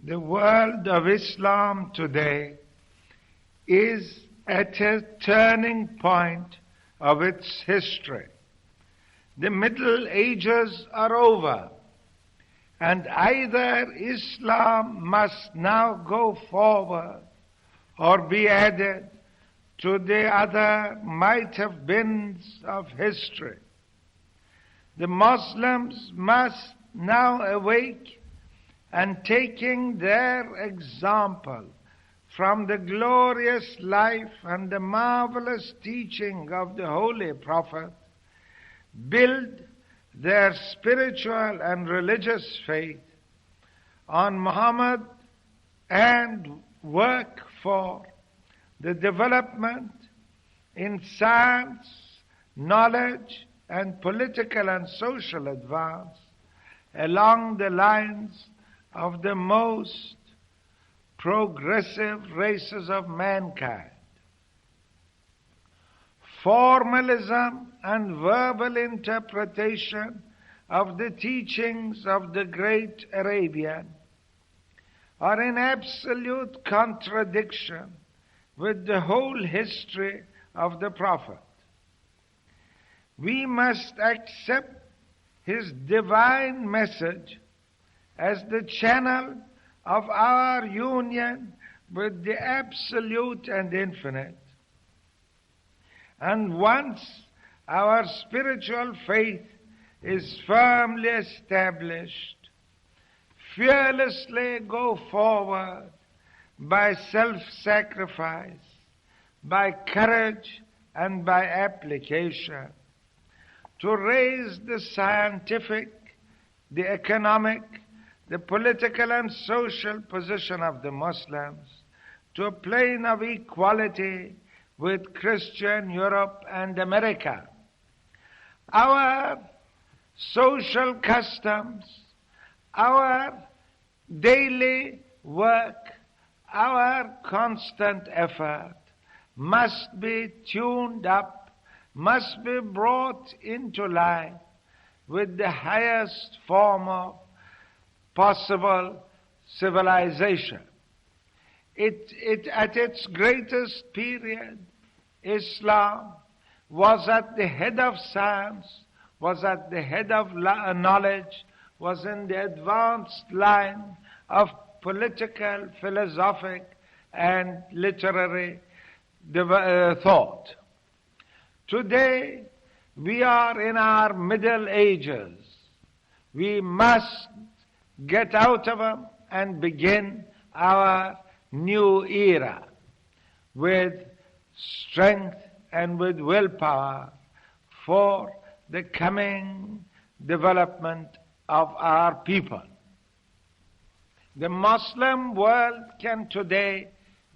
The world of Islam today is at a turning point of its history. The Middle Ages are over, and either Islam must now go forward or be added to the other might-have-beens of history. The Muslims must now awake and, taking their example from the glorious life and the marvelous teaching of the Holy Prophet, build their spiritual and religious faith on Muhammad and work for the development in science, knowledge, and political and social advance along the lines of the most progressive races of mankind. Formalism and verbal interpretation of the teachings of the great Arabian are in absolute contradiction with the whole history of the Prophet. We must accept his divine message as the channel of our union with the absolute and infinite. And once our spiritual faith is firmly established, fearlessly go forward by self-sacrifice, by courage, and by application to raise the scientific, the economic, the political and social position of the Muslims to a plane of equality with Christian Europe and America. Our social customs, our daily work, our constant effort must be tuned up, must be brought into line with the highest form of possible civilization. At its greatest period, Islam was at the head of science, was at the head of knowledge, was in the advanced line of political, philosophic, and literary thought. Today, we are in our Middle Ages. We must get out of them and begin our new era with strength and with willpower for the coming development of our people. The Muslim world can today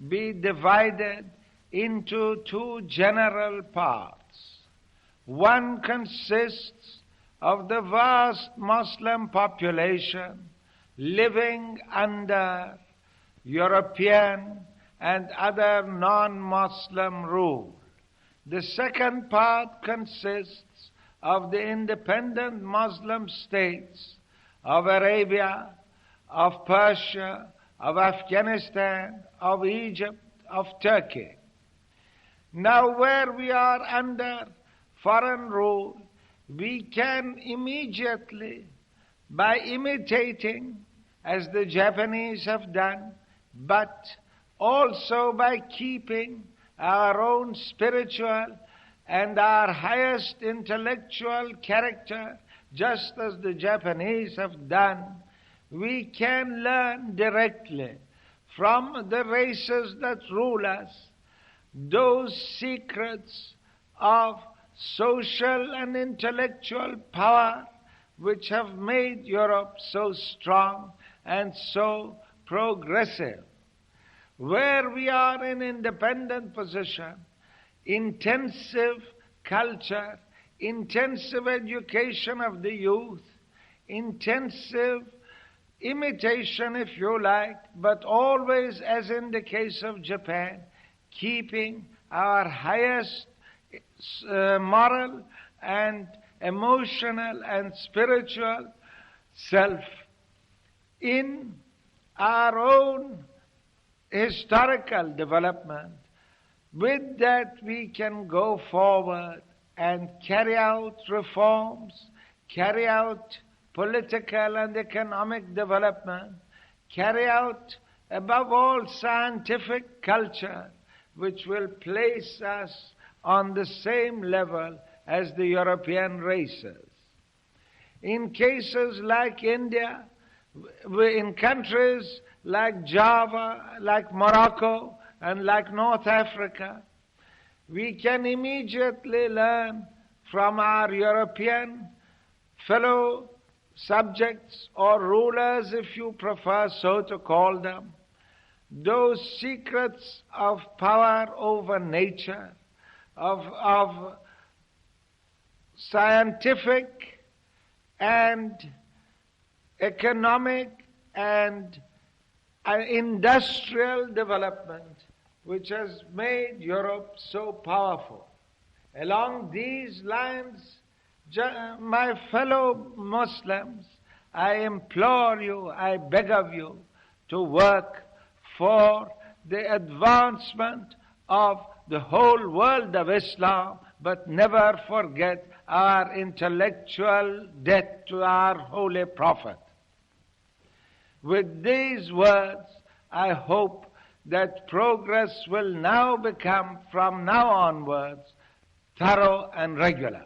be divided into two general parts. One consists of the vast Muslim population living under European and other non-Muslim rule. The second part consists of the independent Muslim states of Arabia, of Persia, of Afghanistan, of Egypt, of Turkey. Now, where we are under foreign rule, we can immediately, by imitating, as the Japanese have done, but also by keeping our own spiritual and our highest intellectual character, just as the Japanese have done, we can learn directly from the races that rule us those secrets of social and intellectual power which have made Europe so strong and so progressive. Where we are in independent position, intensive culture, intensive education of the youth, intensive imitation, if you like, but always, as in the case of Japan, keeping our highest moral and emotional and spiritual self in our own historical development. With that we can go forward and carry out reforms, carry out political and economic development, carry out, above all, scientific culture, which will place us on the same level as the European races. In cases like India, in countries like Java, like Morocco, and like North Africa, we can immediately learn from our European fellow subjects or rulers, if you prefer so to call them, those secrets of power over nature, of scientific and economic and industrial development, which has made Europe so powerful. Along these lines, my fellow Muslims, I implore you, I beg of you to work for the advancement of the whole world of Islam, but never forget our intellectual debt to our Holy Prophet. With these words, I hope that progress will now become, from now onwards, thorough and regular.